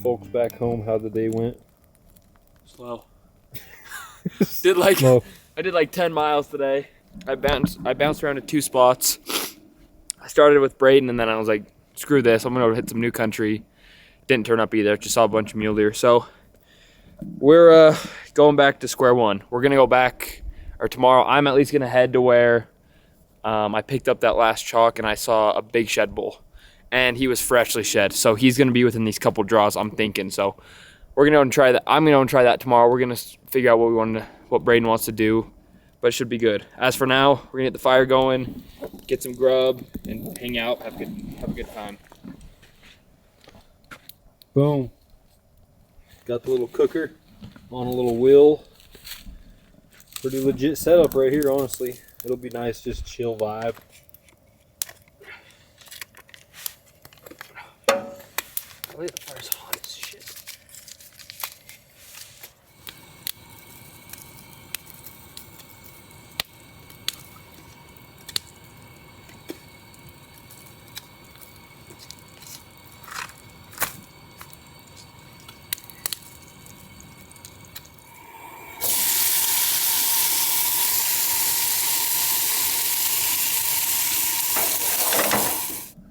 folks back home how the day went. Slow. I did like 10 miles today. I bounced around to 2 spots. I started with Braden, and then I was like, screw this, I'm gonna hit some new country. Didn't turn up either, just saw a bunch of mule deer. So we're going back to square one. We're gonna go back, or tomorrow I'm at least gonna head to where I picked up that last chalk and I saw a big shed bull. And he was freshly shed, so he's gonna be within these couple draws, I'm thinking. So we're gonna go and try that. I'm gonna go and try that tomorrow. We're gonna figure out what Braden wants to do, but it should be good. As for now, we're gonna get the fire going, get some grub, and hang out, have a good time. Boom. Got the little cooker on a little wheel. Pretty legit setup right here, honestly. It'll be nice, just chill vibe. Oh, yeah, the fire's hot as shit.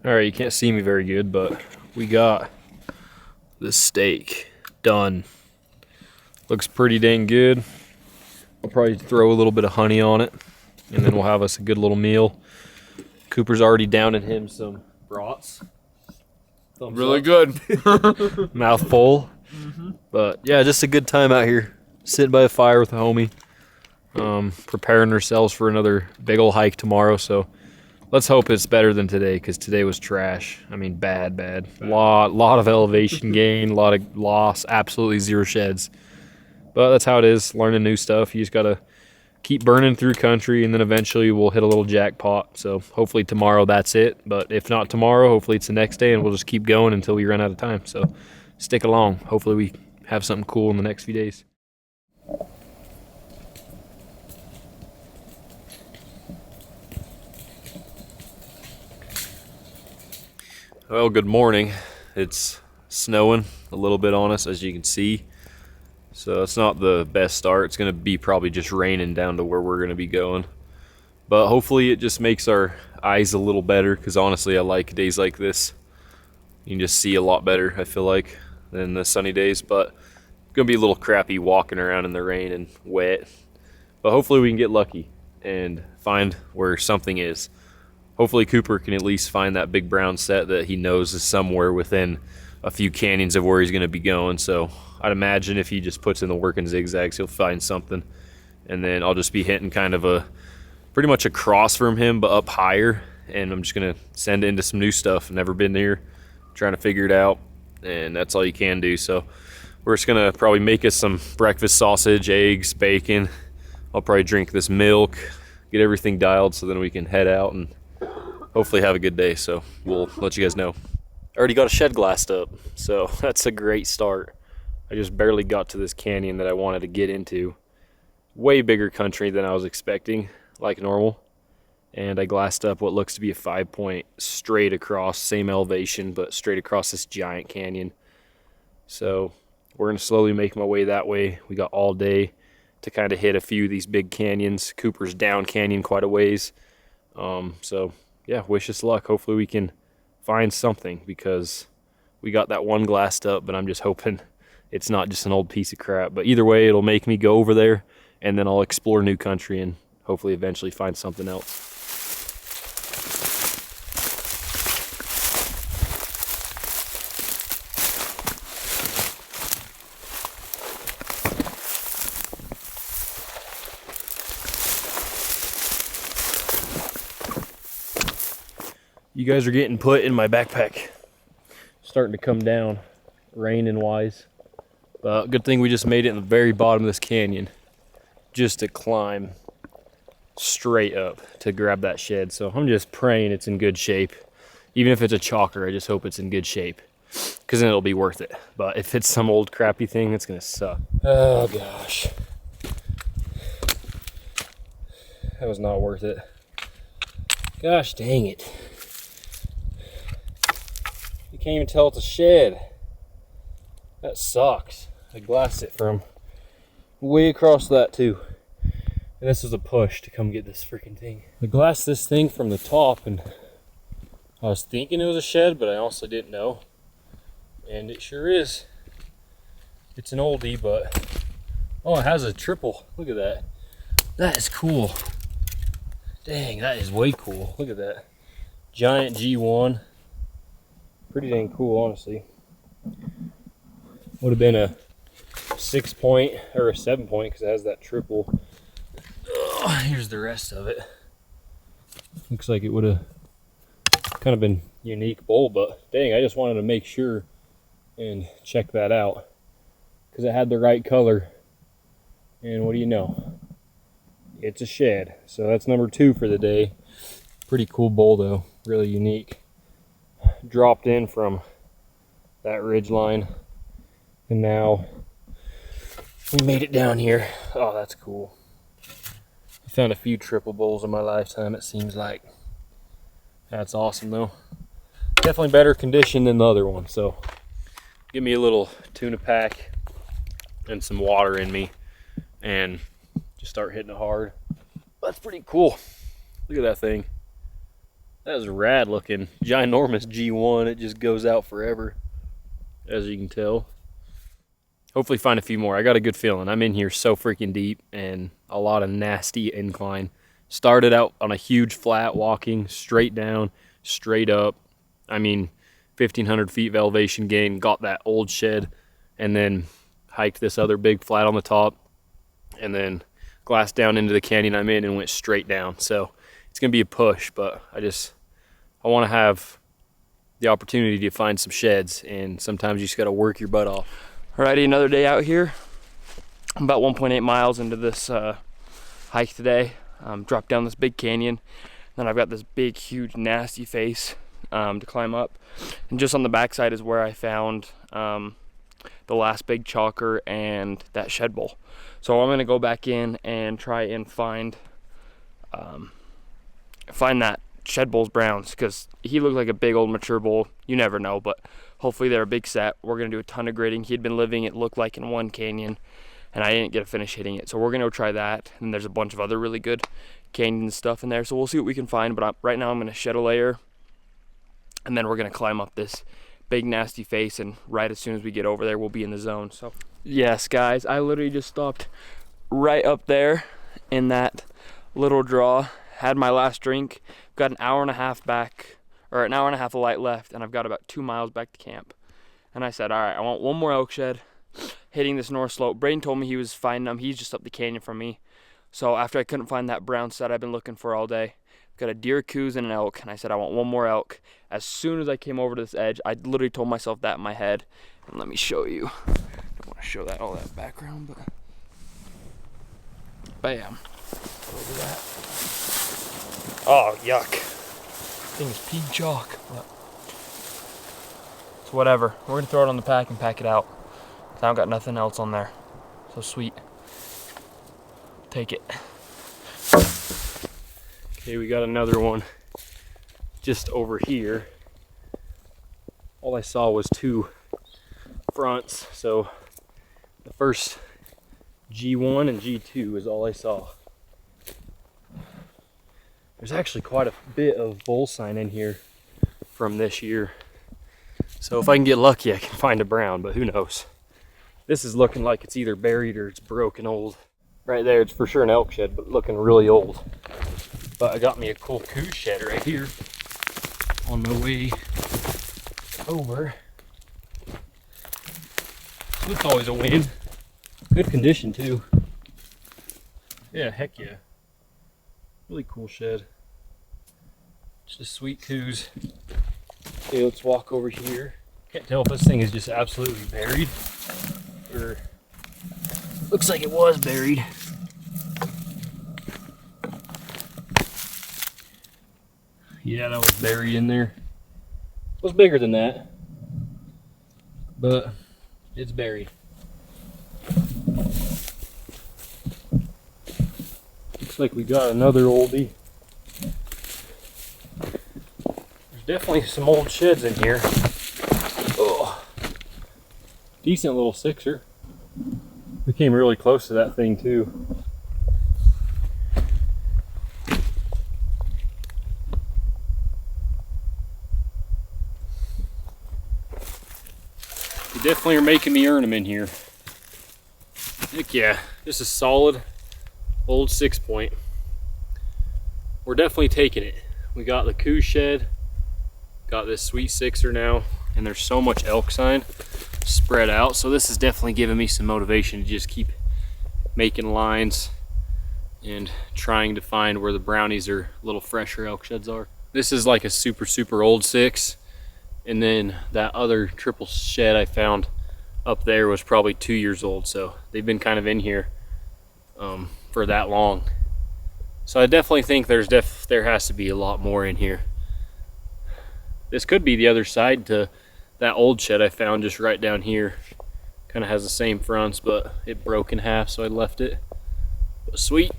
All right, you can't see me very good, but we got this steak done. Looks pretty dang good. I'll probably throw a little bit of honey on it, and then we'll have us a good little meal. Cooper's already downing him some brats. Really good. Mouth full. But yeah, just a good time out here. Sitting by a fire with a homie. Preparing ourselves for another big ol' hike tomorrow, so let's hope it's better than today, because today was trash. I mean, bad. Lot of elevation gain, a lot of loss, absolutely 0 sheds. But that's how it is, learning new stuff. You just gotta keep burning through country, and then eventually we'll hit a little jackpot. So hopefully tomorrow that's it. But if not tomorrow, hopefully it's the next day, and we'll just keep going until we run out of time. So stick along. Hopefully we have something cool in the next few days. Well, good morning. It's snowing a little bit on us, as you can see. So it's not the best start. It's going to be probably just raining down to where we're going to be going. But hopefully it just makes our eyes a little better, because honestly I like days like this. You can just see a lot better, I feel like, than the sunny days. But it's going to be a little crappy walking around in the rain and wet. But hopefully we can get lucky and find where something is. Hopefully Cooper can at least find that big brown set that he knows is somewhere within a few canyons of where he's going to be going. So I'd imagine if he just puts in the work and zigzags, he'll find something. And then I'll just be hitting kind of pretty much across from him, but up higher. And I'm just going to send it into some new stuff. Never been there, trying to figure it out. And that's all you can do. So we're just going to probably make us some breakfast sausage, eggs, bacon. I'll probably drink this milk, get everything dialed, so then we can head out and hopefully have a good day. So we'll let you guys know. I already got a shed glassed up, so that's a great start. I just barely got to this canyon that I wanted to get into. Way bigger country than I was expecting, like normal. And I glassed up what looks to be a 5-point straight across, same elevation, but straight across this giant canyon. So we're gonna slowly make my way that way. We got all day to kind of hit a few of these big canyons. Cooper's down canyon quite a ways. So yeah, wish us luck. Hopefully we can find something, because we got that one glassed up, but I'm just hoping it's not just an old piece of crap. But either way, it'll make me go over there, and then I'll explore new country and hopefully eventually find something else. You guys are getting put in my backpack. Starting to come down, raining wise. But good thing we just made it in the very bottom of this canyon, just to climb straight up to grab that shed. So I'm just praying it's in good shape. Even if it's a chalker, I just hope it's in good shape, because then it'll be worth it. But if it's some old crappy thing, it's gonna suck. Oh gosh. That was not worth it. Gosh dang it. You can't even tell it's a shed. That sucks. I glassed it from way across that too. And this was a push to come get this freaking thing. I glassed this thing from the top, and I was thinking it was a shed, but I also didn't know. And it sure is. It's an oldie, but oh, it has a triple. Look at that. That is cool. Dang, that is way cool. Look at that. Giant G1. Pretty dang cool, honestly. Would have been a 6 point or a 7 point because it has that triple. Oh, here's the rest of it. Looks like it would have kind of been unique bowl, but dang, I just wanted to make sure and check that out because it had the right color. And what do you know? It's a shed. So that's number 2 for the day. Pretty cool bowl though, really unique. Dropped in from that ridge line, and now we made it down here. Oh, that's cool. I found a few triple bowls in my lifetime, it seems like. That's awesome though. Definitely better condition than the other one. So give me a little tuna pack and some water in me and just start hitting it hard. That's pretty cool. Look at that thing. That is rad looking. Ginormous G1. It just goes out forever, as you can tell. Hopefully find a few more. I got a good feeling. I'm in here so freaking deep and a lot of nasty incline. Started out on a huge flat, walking straight down, straight up. I mean, 1,500 feet of elevation gain. Got that old shed, and then hiked this other big flat on the top, and then glassed down into the canyon I'm in and went straight down. So it's gonna be a push, but I want to have the opportunity to find some sheds, and sometimes you just got to work your butt off. Alrighty, another day out here. I'm about 1.8 miles into this hike today. Dropped down this big canyon, then I've got this big, huge, nasty face to climb up, and just on the backside is where I found the last big chalker and that shed bowl. So I'm gonna go back in and try and find that shed bowl's browns, because he looked like a big old mature bull. You never know, but hopefully they're a big set. We're gonna do a ton of grading. He had been living, it looked like, in one canyon, and I didn't get to finish hitting it. So we're gonna go try that, and there's a bunch of other really good canyon stuff in there, so we'll see what we can find. But right now I'm gonna shed a layer, and then we're gonna climb up this big nasty face, and right as soon as we get over there we'll be in the zone. So yes guys, I literally just stopped right up there in that little draw, had my last drink, got an hour and a half of light left, and I've got about 2 miles back to camp. And I said, all right, I want one more elk shed hitting this north slope. Braden told me he was finding them. He's just up the canyon from me. So after I couldn't find that brown set I've been looking for all day, got a deer, coos, and an elk, and I said I want one more elk. As soon as I came over to this edge, I literally told myself that in my head. And let me show you. I don't want to show that all that background, but bam. Look at that. Oh, yuck. Thing's pea chalk. But it's whatever. We're gonna throw it on the pack and pack it out. I don't got nothing else on there. So sweet. Take it. Okay, we got another one just over here. All I saw was 2 fronts, so the first G1 and G2 is all I saw. There's actually quite a bit of bull sign in here from this year. So if I can get lucky, I can find a brown, but who knows. This is looking like it's either buried or it's broken old. Right there, it's for sure an elk shed, but looking really old. But I got me a cool coos shed right here on my way over. So it's always a win. Good condition too. Yeah, heck yeah. Really cool shed. Just sweet coos. Okay, let's walk over here. Can't tell if this thing is just absolutely buried or looks like it was buried. Yeah, that was buried in there. It was bigger than that, but it's buried. Looks like we got another oldie. There's definitely some old sheds in here. Oh, Decent little sixer. We came really close to that thing too. You definitely are making me earn them in here. Heck yeah, this is solid old 6-point. We're definitely taking it. We got the coos shed, got this sweet sixer now, and there's so much elk sign spread out, so this is definitely giving me some motivation to just keep making lines and trying to find where the brownies or little fresher elk sheds are. This is like a super old 6, and then that other triple shed I found up there was probably 2 years old, so they've been kind of in here for that long. So I definitely think there has to be a lot more in here. This could be the other side to that old shed I found just right down here. Kind of has the same fronts, but it broke in half, so I left it. But sweet.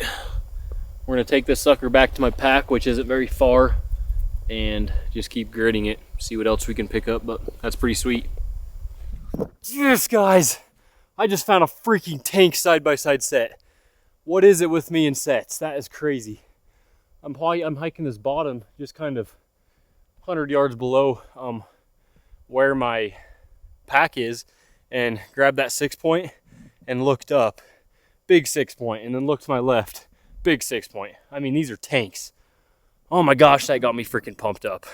We're gonna take this sucker back to my pack, which isn't very far, and just keep gritting it, see what else we can pick up, but that's pretty sweet. Yes, guys, I just found a freaking tank side-by-side set. What is it with me and sets? That is crazy. I'm hiking this bottom just kind of 100 yards below where my pack is, and grabbed that 6-point and looked up. Big 6-point, and then looked to my left. Big 6-point. I mean, these are tanks. Oh my gosh, that got me freaking pumped up.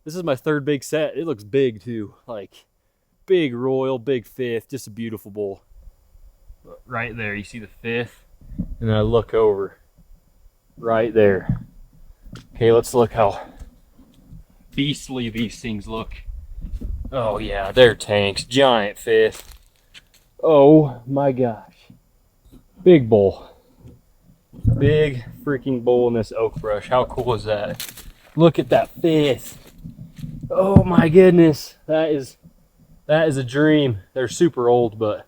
This is my 3rd big set. It looks big too. Like, big royal, big 5th, just a beautiful bull. Right there, you see the 5th, and then I look over. Right there. Okay, let's look how beastly these things look. Oh yeah, they're tanks. Giant 5th. Oh my gosh. Big bull. Big freaking bull in this oak brush. How cool is that? Look at that 5th. Oh my goodness. That is a dream. They're super old, but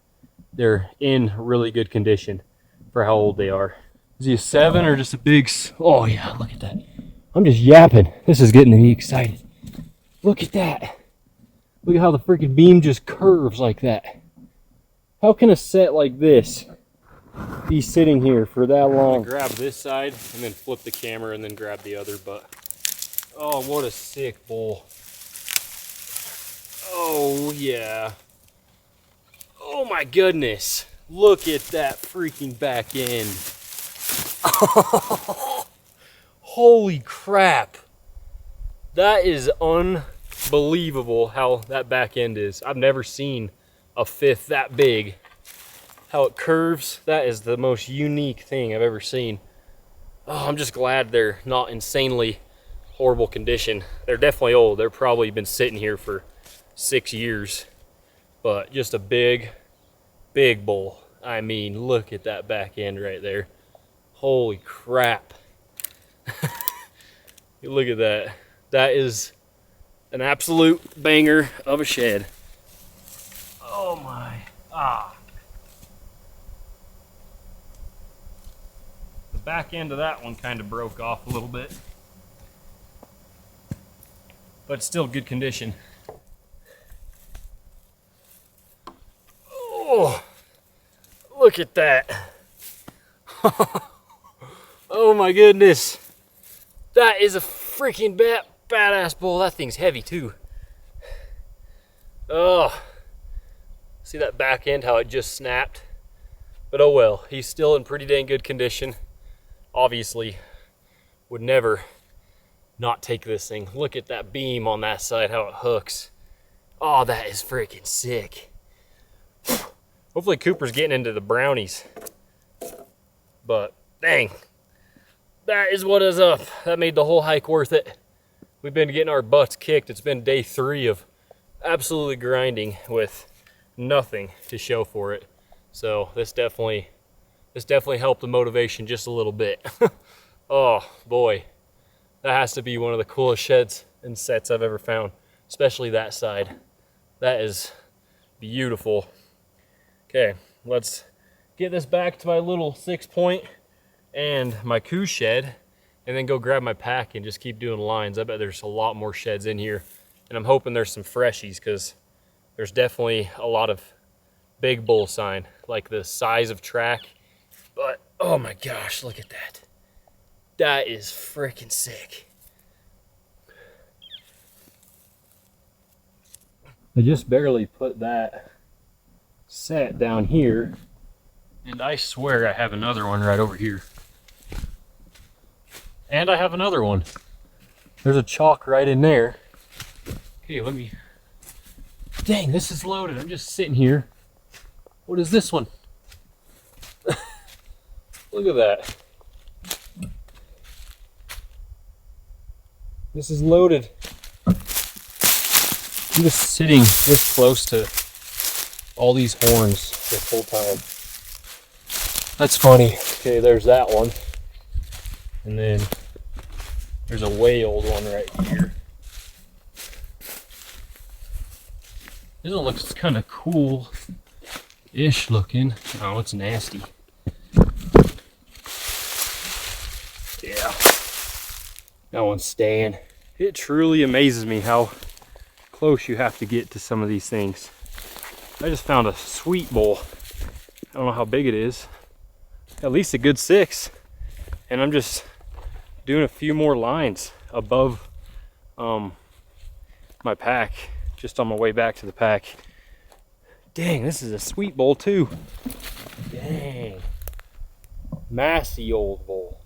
they're in really good condition for how old they are. Is he a 7 or just a big? Oh yeah, look at that. I'm just yapping. This is getting me excited. Look at that. Look at how the freaking beam just curves like that. How can a set like this be sitting here for that long? Grab this side and then flip the camera and then grab the other, but oh, what a sick bull. Oh yeah. Oh my goodness. Look at that freaking back end. Holy crap. That is unbelievable how that back end is. I've never seen a 5th that big. How it curves, that is the most unique thing I've ever seen. Oh, I'm just glad they're not insanely horrible condition. They're definitely old. They're probably been sitting here for 6 years. But just a big bull. I mean, look at that back end right there. Holy crap. Look at that. That is an absolute banger of a shed. Oh my. The back end of that one kind of broke off a little bit, but it's still good condition. Oh, look at that. Oh my goodness. That is a freaking badass bull. That thing's heavy too. Oh, see that back end, how it just snapped? But oh well, he's still in pretty dang good condition. Obviously, would never not take this thing. Look at that beam on that side, how it hooks. Oh, that is freaking sick. Hopefully Cooper's getting into the brownies. But dang, that is what is up. That made the whole hike worth it. We've been getting our butts kicked. It's been day 3 of absolutely grinding with nothing to show for it. So this definitely helped the motivation just a little bit. Oh boy, that has to be one of the coolest sheds and sets I've ever found, especially that side. That is beautiful. Okay, let's get this back to my little 6-point and my coos shed, and then go grab my pack and just keep doing lines. I bet there's a lot more sheds in here, and I'm hoping there's some freshies, because there's definitely a lot of big bull sign, like the size of track. But oh my gosh, look at that. That is freaking sick. I just barely put that set down here, and I swear I have another one right over here. And I have another one. There's a chalk right in there. Okay, let me... Dang, this is loaded. I'm just sitting here. What is this one? Look at that. This is loaded. I'm just sitting this close to all these horns this whole time. That's funny. Okay, there's that one. And then there's a way old one right here. This one looks kind of cool-ish looking. Oh, it's nasty. Yeah. That one's staying. It truly amazes me how close you have to get to some of these things. I just found a sweet bull. I don't know how big it is. At least a good 6. And I'm just doing a few more lines above my pack, just on my way back to the pack. Dang, this is a sweet bull too. Dang. Massy old bull.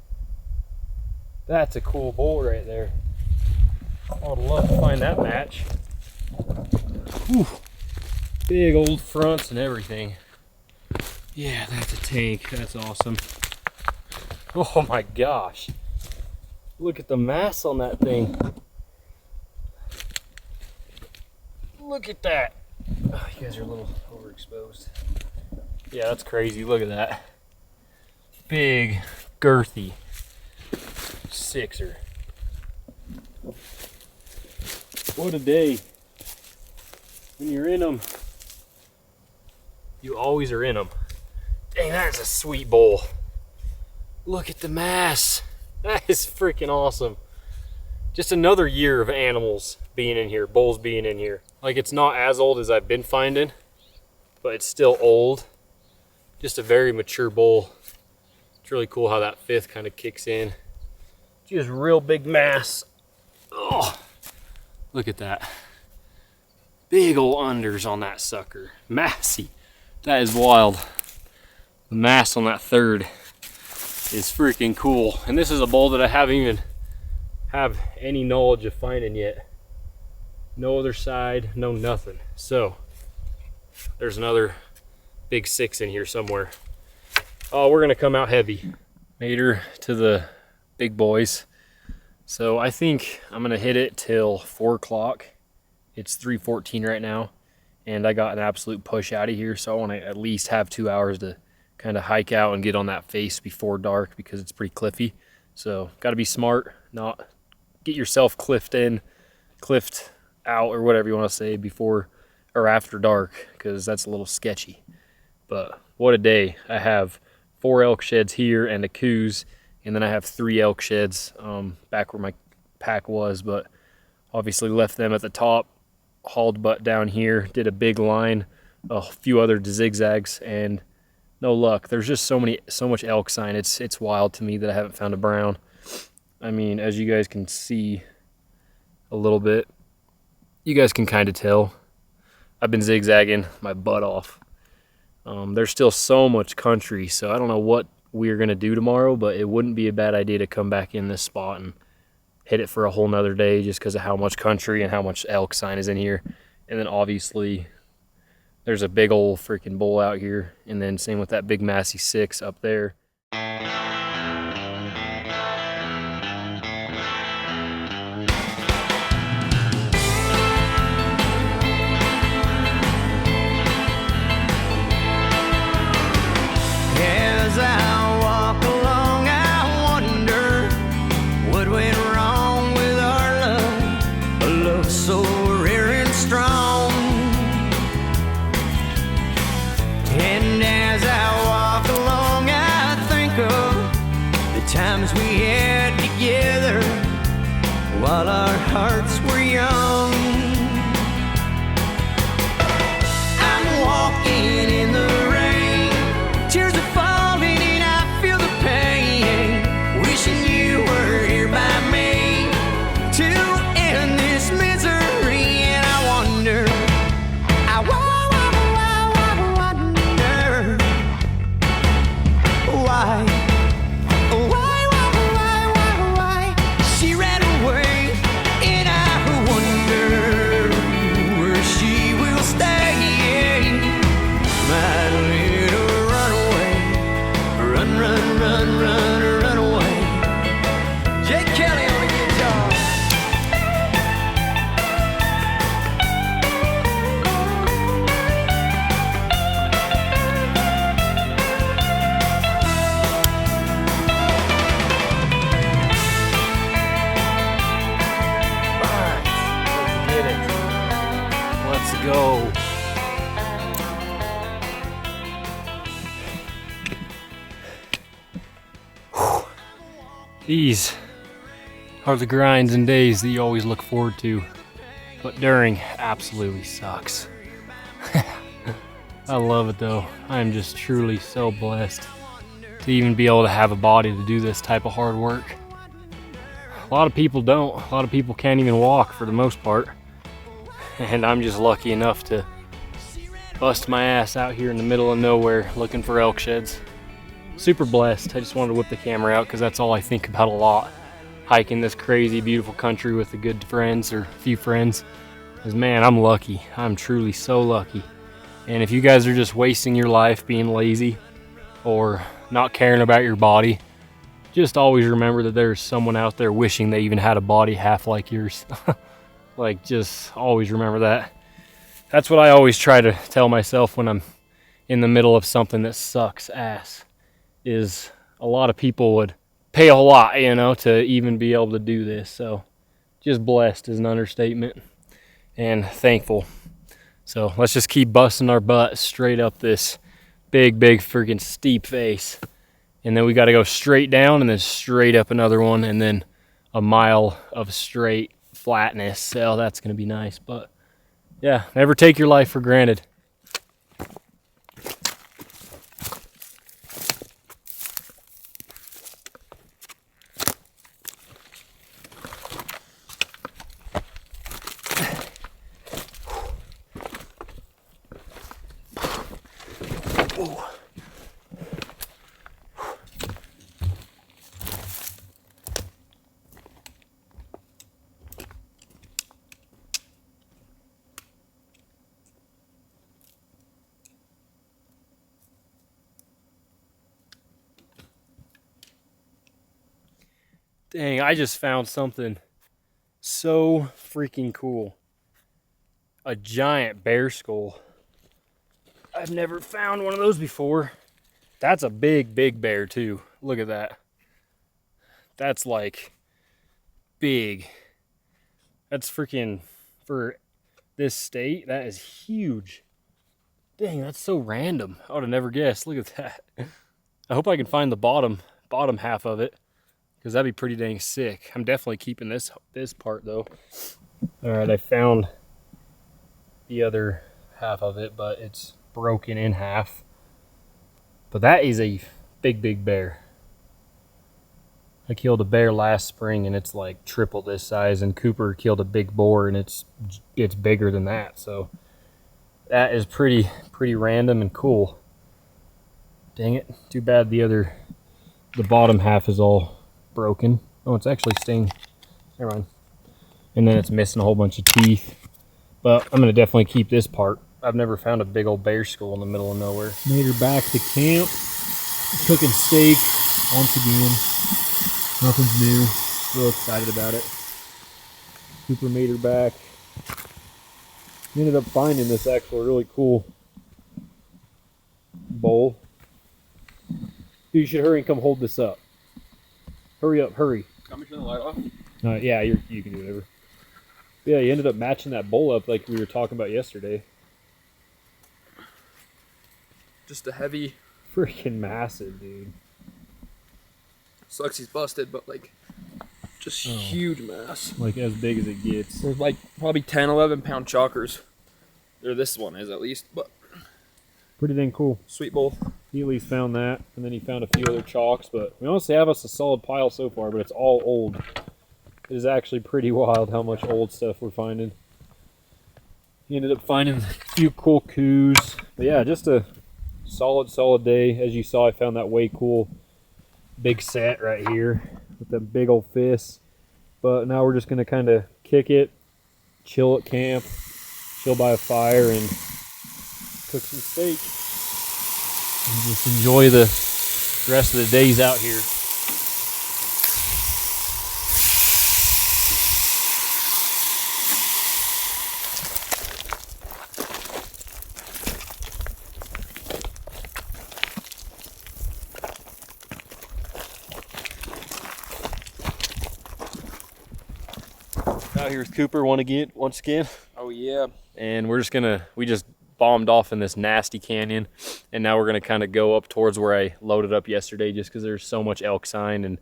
That's a cool bull right there. I would love to find that match. Whew. Big old fronts and everything. Yeah, that's a tank. That's awesome. Oh my gosh. Look at the mass on that thing. Look at that. Oh, you guys are a little overexposed. Yeah, that's crazy. Look at that. Big, girthy 6er. What a day. When you're in them, you always are in them. Dang, that is a sweet bull. Look at the mass. That is freaking awesome. Just another year of animals being in here, bulls being in here. Like, it's not as old as I've been finding, but it's still old. Just a very mature bull. It's really cool how that 5th kind of kicks in. Just real big mass. Oh, look at that. Big old unders on that sucker. Massy. That is wild. The mass on that 3rd is freaking cool. And this is a bull that I haven't even have any knowledge of finding yet. No other side, no nothing. So there's another big 6 in here somewhere. Oh, we're gonna come out heavy. Made her to the big boys. So I think I'm gonna hit it till 4 o'clock. It's 3:14 right now, and I got an absolute push out of here, so I want to at least have 2 hours to kind of hike out and get on that face before dark because it's pretty cliffy. So got to be smart, not get yourself cliffed out, or whatever you want to say, before or after dark, because that's a little sketchy. But what a day. I have 4 elk sheds here and a coos, and then I have 3 elk sheds back where my pack was, but obviously left them at the top, hauled butt down here, did a big line, a few other zigzags, and no luck. There's just so much elk sign. It's wild to me that I haven't found a brown. I mean, as you guys can see a little bit, you guys can kind of tell I've been zigzagging my butt off. There's still so much country, so I don't know what we're gonna do tomorrow, but it wouldn't be a bad idea to come back in this spot and hit it for a whole nother day, just because of how much country and how much elk sign is in here. And then obviously there's a big old freaking bull out here, and then same with that big massy 6 up there. As I walk along, I wonder what went wrong with our love, a love so rare and strong. And as I walk along, I think of the times we had together while our hearts were young. go. Whew. These are the grinds and days that you always look forward to, but during absolutely sucks. I love it though. I am just truly so blessed to even be able to have a body to do this type of hard work. A lot of people don't. A lot of people can't even walk for the most part. And I'm just lucky enough to bust my ass out here in the middle of nowhere looking for elk sheds. Super blessed. I just wanted to whip the camera out because that's all I think about a lot. Hiking this crazy, beautiful country with the good friends or a few friends. Because man, I'm lucky. I'm truly so lucky. And if you guys are just wasting your life being lazy or not caring about your body, just always remember that there's someone out there wishing they even had a body half like yours. Like, just always remember that. That's what I always try to tell myself when I'm in the middle of something that sucks ass, is a lot of people would pay a lot, you know, to even be able to do this. So just blessed is an understatement, and thankful. So let's just keep busting our butt straight up this big freaking steep face. And then we got to go straight down and then straight up another one, and then a mile of straight flatness. So that's going to be nice. But yeah, never take your life for granted. Dang, I just found something so freaking cool. A giant bear skull. I've never found one of those before. That's a big bear too. Look at that. That's like big. That's freaking, for this state, that is huge. Dang, that's so random. I would have never guessed. Look at that. I hope I can find the bottom half of it, because that'd be pretty dang sick. I'm definitely keeping this part though. All right, I found the other half of it, but it's broken in half. But that is a big bear. I killed a bear last spring and it's like triple this size, and Cooper killed a big boar and it's bigger than that. So that is pretty random and cool. Dang it, too bad the bottom half is all broken. Oh, it's actually staying. Never mind. And then it's missing a whole bunch of teeth. But I'm gonna definitely keep this part. I've never found a big old bear skull in the middle of nowhere. Made her back to camp. Cooking steak once again. Nothing's new. Real excited about it. Cooper made her back. Ended up finding this actual really cool bowl. Dude, you should hurry and come hold this up. Hurry up, hurry. Got me turn the light off? Yeah, you can do whatever. Yeah, you ended up matching that bowl up like we were talking about yesterday. Just a heavy. Freaking massive, dude. Sucks he's busted, but like, just huge mass. Like as big as it gets. There's like probably 10, 11 pound chalkers. Or this one is at least, but. Pretty dang cool. Sweet bowl. He at least found that, and then he found a few other chalks, but we honestly have us a solid pile so far, but it's all old. It is actually pretty wild how much old stuff we're finding. He ended up finding a few cool coos. But yeah, just a solid day. As you saw, I found that way cool big set right here with the big old fists. But now we're just going to kind of kick it, chill at camp, chill by a fire, and cook some steak. And just enjoy the rest of the days out here. Out here with Cooper once again. Oh yeah. and we just bombed off in this nasty canyon, and now we're gonna kind of go up towards where I loaded up yesterday, just because there's so much elk sign and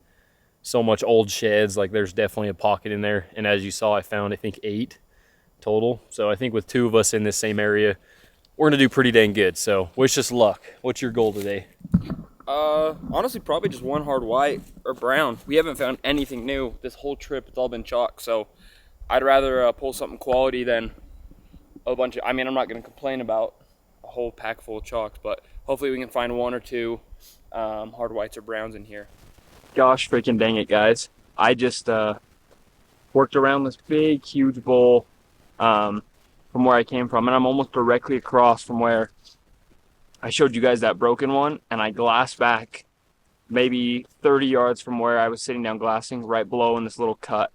so much old sheds. Like, there's definitely a pocket in there, and as you saw, I found, I think, 8 total. So I think with 2 of us in this same area, we're gonna do pretty dang good. So wish us luck. What's your goal today? Honestly, probably just one hard white or brown. We haven't found anything new this whole trip. It's all been chalk, so I'd rather pull something quality than a bunch of, I mean, I'm not going to complain about a whole pack full of chalks, but hopefully we can find 1 or 2 hard whites or browns in here. Gosh freaking dang it, guys. I just worked around this big, huge bowl from where I came from, and I'm almost directly across from where I showed you guys that broken one, and I glassed back maybe 30 yards from where I was sitting down glassing, right below in this little cut,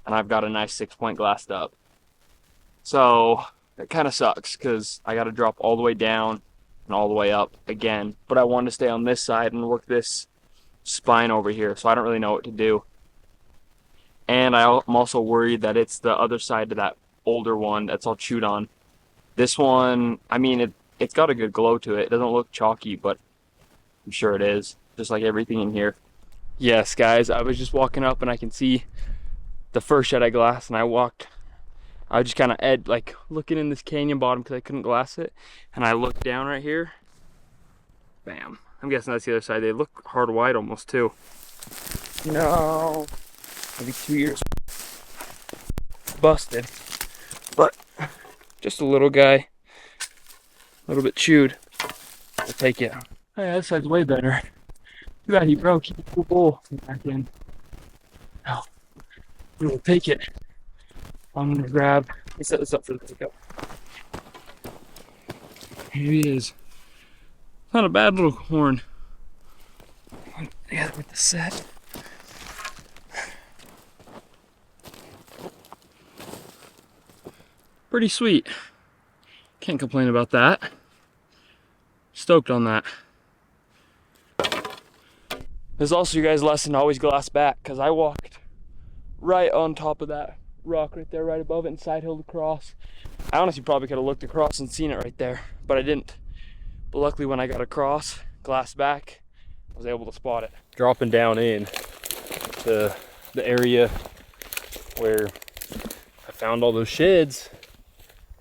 and I've got a nice 6-point glassed up. So it kind of sucks because I got to drop all the way down and all the way up again, but I wanted to stay on this side and work this spine over here, so I don't really know what to do. And I'm also worried that it's the other side to that older one that's all chewed on. This one, I mean, it's got a good glow to it. It doesn't look chalky, but I'm sure it is, just like everything in here. Yes, guys, I was just walking up and I can see the first shed I glassed, and I was just kind of like looking in this canyon bottom because I couldn't glass it, and I looked down right here. Bam. I'm guessing that's the other side. They look hard white almost too. No. Maybe 2 years. Busted. But just a little guy. A little bit chewed. I'll take it. Hey, that side's way better. Too bad he broke. He put the bowl back in. Oh, we'll take it. I'm gonna grab. Let me set this up for the pickup. Here he is. Not a bad little horn. Together with the set. Pretty sweet. Can't complain about that. Stoked on that. There's also your guys' lesson to always glass back, because I walked right on top of that rock right there, right above it, and side hilled across. I honestly probably could have looked across and seen it right there, but I didn't. But luckily when I got across, glass back, I was able to spot it. Dropping down in to the area where I found all those sheds,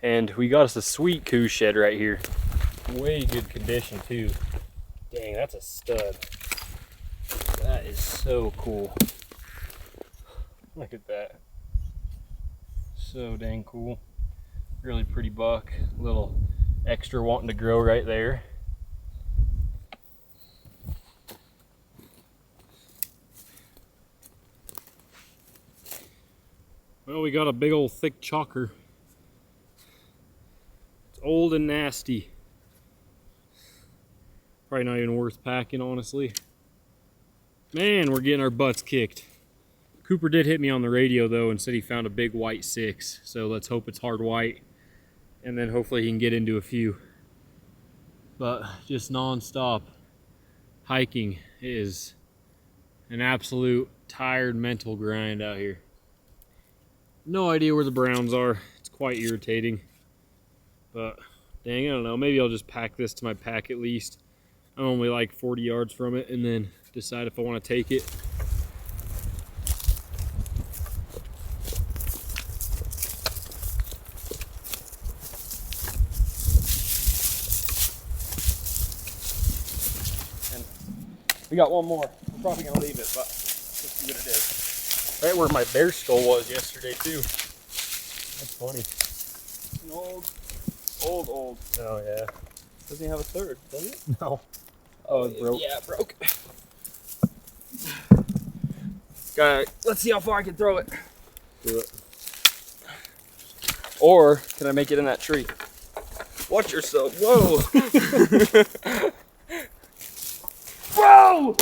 and we got us a sweet coos shed right here. Way good condition too. Dang, that's a stud. That is so cool. Look at that. So dang cool. Really pretty buck. Little extra wanting to grow right there. Well, we got a big old thick chalker. It's old and nasty. Probably not even worth packing, honestly. Man, we're getting our butts kicked. Cooper did hit me on the radio though and said he found a big white 6. So let's hope it's hard white. And then hopefully he can get into a few. But just non-stop hiking is an absolute tired mental grind out here. No idea where the browns are. It's quite irritating. But dang, I don't know. Maybe I'll just pack this to my pack at least. I'm only like 40 yards from it, and then decide if I want to take it. And we got one more. We're probably gonna leave it, but let's see what it is. Right where my bear skull was yesterday too. That's funny. An old. Oh yeah. Doesn't even have a third, does it? No. Oh, it broke. Yeah, it broke. Let's see how far I can throw it. Do it. Or can I make it in that tree? Watch yourself. Whoa. Whoa!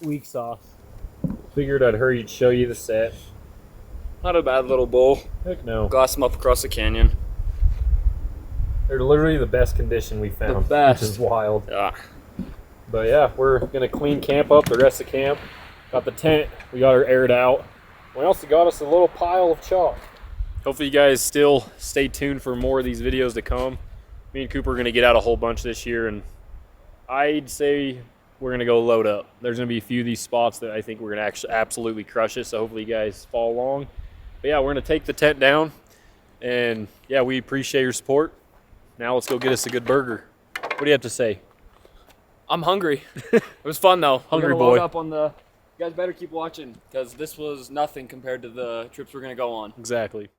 Weak sauce. Figured I'd hurry and show you the set. Not a bad little bowl. Heck no. Glass them up across the canyon. They're literally the best condition we found. The best. Which is wild. Yeah. But yeah, we're gonna clean camp up the rest of camp. Got the tent, we got her aired out. We also got us a little pile of chalk. hopefully you guys still stay tuned for more of these videos to come. Me and Cooper are going to get out a whole bunch this year, and I'd say we're going to go load up. There's going to be a few of these spots that I think we're going to actually absolutely crush it, so hopefully you guys follow along. But yeah, we're going to take the tent down, and yeah, we appreciate your support. Now let's go get us a good burger. What do you have to say? I'm hungry. It was fun though. Hungry We're gonna boy. load up on the. You guys better keep watching because this was nothing compared to the trips we're gonna go on. Exactly.